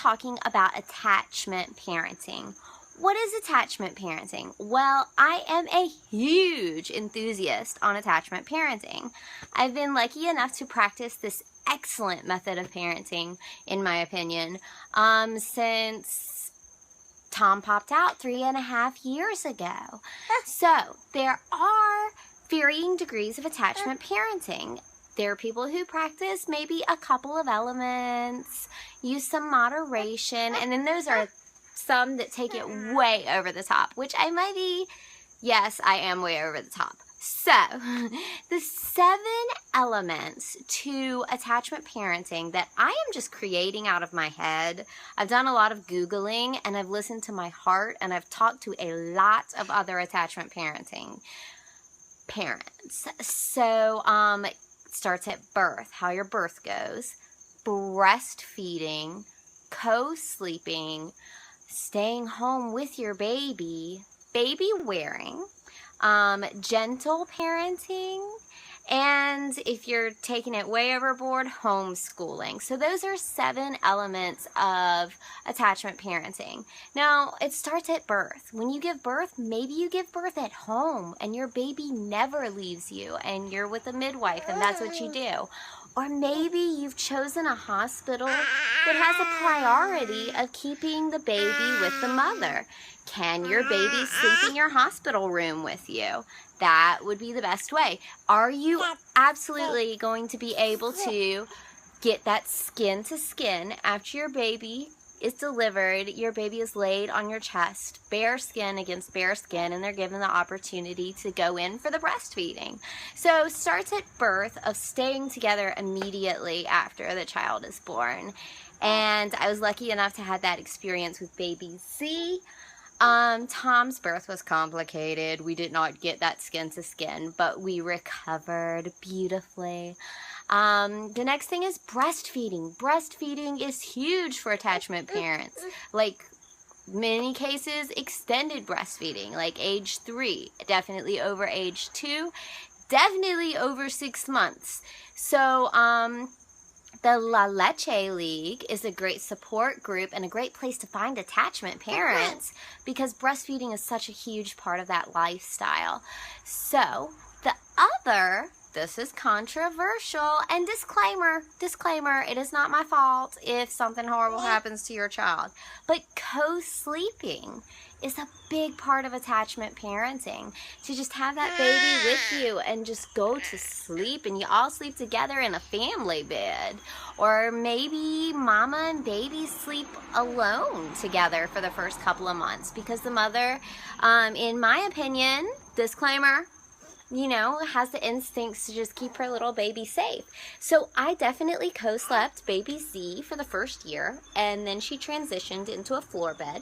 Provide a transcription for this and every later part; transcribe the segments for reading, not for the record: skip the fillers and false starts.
talking about attachment parenting. What is attachment parenting? Well, I am a huge enthusiast on attachment parenting. I've been lucky enough to practice this excellent method of parenting, in my opinion, since Tom popped out 3.5 years ago. So there are varying degrees of attachment parenting. There are people who practice maybe a couple of elements, use some moderation, and then those are some that take it way over the top, which I might be, yes, I am way over the top. So, the 7 elements to attachment parenting that I am just creating out of my head. I've done a lot of Googling, and I've listened to my heart, and I've talked to a lot of other attachment parenting parents. So, it starts at birth, how your birth goes, breastfeeding, co-sleeping, staying home with your baby, baby wearing, gentle parenting, and if you're taking it way overboard, homeschooling. So those are 7 elements of attachment parenting. Now, it starts at birth. When you give birth, maybe you give birth at home and your baby never leaves you and you're with a midwife and that's what you do. Or maybe you've chosen a hospital that has a priority of keeping the baby with the mother. Can your baby sleep in your hospital room with you? That would be the best way. Are you absolutely going to be able to get that skin to skin after your baby is delivered? Your baby is laid on your chest, bare skin against bare skin, and they're given the opportunity to go in for the breastfeeding. So starts at birth of staying together immediately after the child is born. And I was lucky enough to have that experience with baby Z. Tom's birth was complicated. We did not get that skin to skin, but we recovered beautifully. The next thing is breastfeeding. Breastfeeding is huge for attachment parents. Like many cases, extended breastfeeding, like age 3, definitely over age 2, definitely over 6 months. So, the La Leche League is a great support group and a great place to find attachment parents because breastfeeding is such a huge part of that lifestyle. So, the other, this is controversial, and disclaimer, it is not my fault if something horrible happens to your child, but co-sleeping is a big part of attachment parenting. To just have that baby with you and just go to sleep and you all sleep together in a family bed. Or maybe mama and baby sleep alone together for the first couple of months because the mother, in my opinion, disclaimer, you know, has the instincts to just keep her little baby safe. So I definitely co-slept baby Z for the first year, and then she transitioned into a floor bed.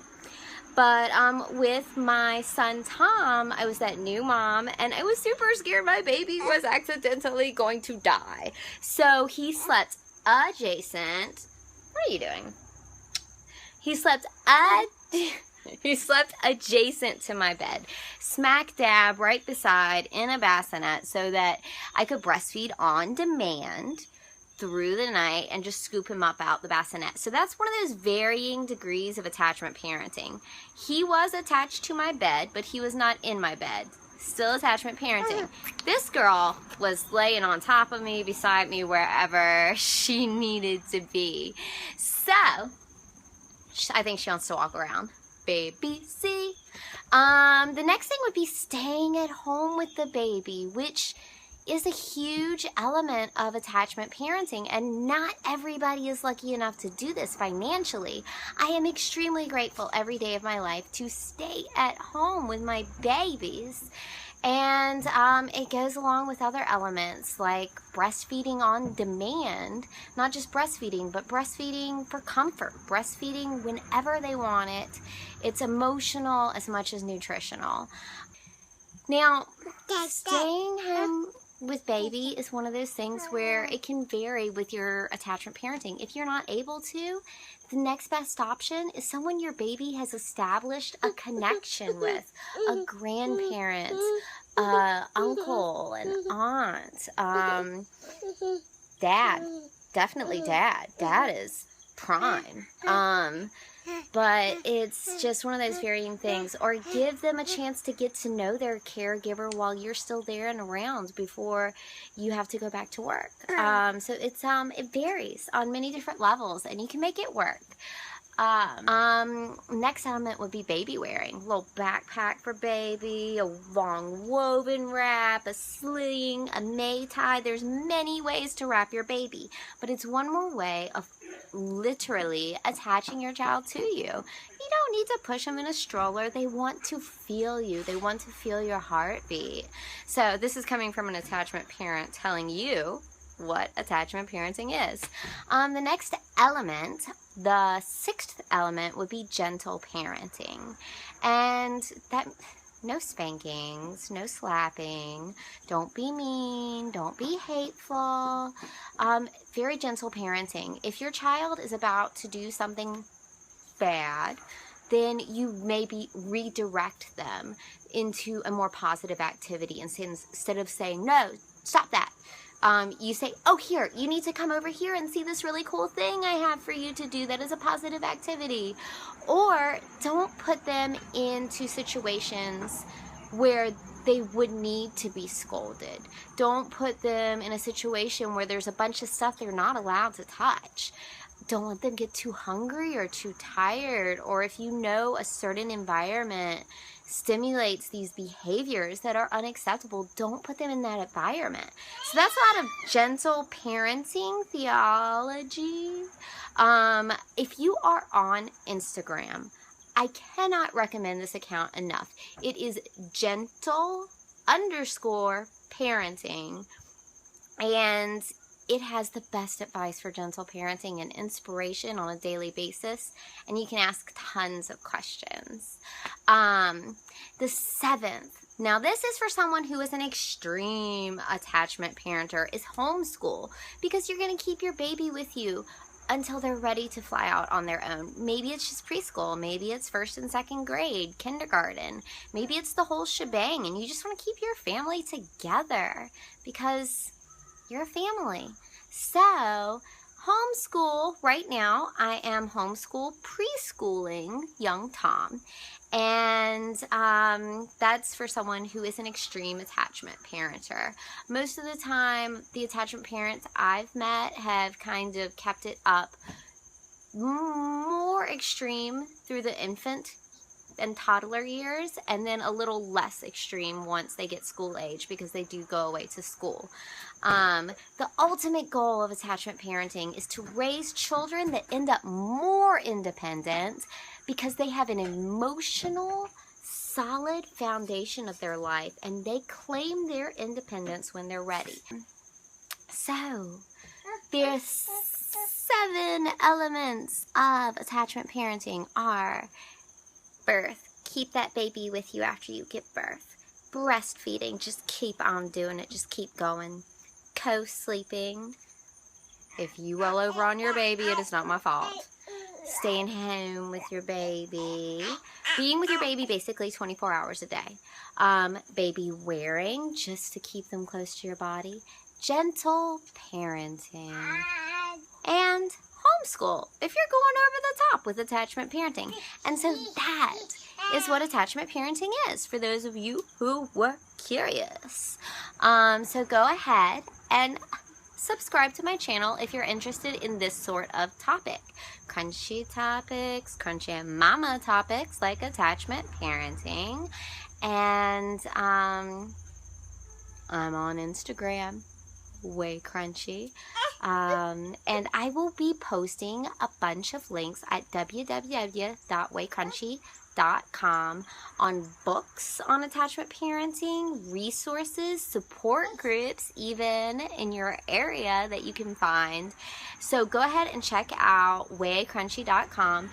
But with my son Tom, I was that new mom, and I was super scared my baby was accidentally going to die. So he slept adjacent. What are you doing? He slept adjacent to my bed, smack dab right beside in a bassinet so that I could breastfeed on demand through the night and just scoop him up out the bassinet. So that's one of those varying degrees of attachment parenting. He was attached to my bed, but he was not in my bed. Still attachment parenting. This girl was laying on top of me, beside me, wherever she needed to be. So, I think she wants to walk around. Baby C. The next thing would be staying at home with the baby, which is a huge element of attachment parenting, and not everybody is lucky enough to do this financially. I am extremely grateful every day of my life to stay at home with my babies, and it goes along with other elements like breastfeeding on demand, not just breastfeeding, but breastfeeding for comfort, breastfeeding whenever they want it. It's emotional as much as nutritional. Now, staying home with baby is one of those things where it can vary with your attachment parenting. If you're not able to, the next best option is someone your baby has established a connection with, a grandparent, uncle, an aunt, dad, definitely dad. Dad is prime. But it's just one of those varying things. Or give them a chance to get to know their caregiver while you're still there and around before you have to go back to work. So it varies on many different levels, and you can make it work. Next element would be baby wearing. A little backpack for baby, a long woven wrap, a sling, a May tie. There's many ways to wrap your baby, but it's one more way of literally attaching your child to you. You don't need to push them in a stroller. They want to feel you. They want to feel your heartbeat. So this is coming from an attachment parent telling you what attachment parenting is. The next element, the sixth element, would be gentle parenting. And that, no spankings, no slapping, don't be mean, don't be hateful. Very gentle parenting. If your child is about to do something bad, then you maybe redirect them into a more positive activity. Instead of saying, no, stop that. You say, oh, here, you need to come over here and see this really cool thing I have for you to do that is a positive activity. Or don't put them into situations where they would need to be scolded. Don't put them in a situation where there's a bunch of stuff they're not allowed to touch. Don't let them get too hungry or too tired, or if you know a certain environment stimulates these behaviors that are unacceptable, don't put them in that environment. So that's a lot of gentle parenting theology. If you are on Instagram, I cannot recommend this account enough. It is gentle_parenting, and it has the best advice for gentle parenting and inspiration on a daily basis, and you can ask tons of questions. The seventh, now this is for someone who is an extreme attachment parenter, is homeschool, because you're going to keep your baby with you until they're ready to fly out on their own. Maybe it's just preschool, maybe it's 1st and 2nd grade, kindergarten, maybe it's the whole shebang, and you just want to keep your family together because you're a family. So homeschool, right now I am homeschool preschooling young Tom, and that's for someone who is an extreme attachment parenter. Most of the time, the attachment parents I've met have kind of kept it up more extreme through the infant and toddler years, and then a little less extreme once they get school age, because they do go away to school. The ultimate goal of attachment parenting is to raise children that end up more independent because they have an emotional, solid foundation of their life, and they claim their independence when they're ready. So, there's 7 elements of attachment parenting are: birth, keep that baby with you after you give birth. Breastfeeding, just keep on doing it, just keep going. Co-sleeping, if you roll over on your baby, it is not my fault. Staying home with your baby, being with your baby basically 24 hours a day. Baby wearing, just to keep them close to your body. Gentle parenting. And homeschool, if you're going over the top with attachment parenting. And so that is what attachment parenting is, for those of you who were curious. So go ahead and subscribe to my channel if you're interested in this sort of topic. Crunchy topics, crunchy mama topics like attachment parenting. And I'm on Instagram, Way Crunchy. And I will be posting a bunch of links at www.waycrunchy.com on books on attachment parenting, resources, support groups, even in your area that you can find. So go ahead and check out waycrunchy.com.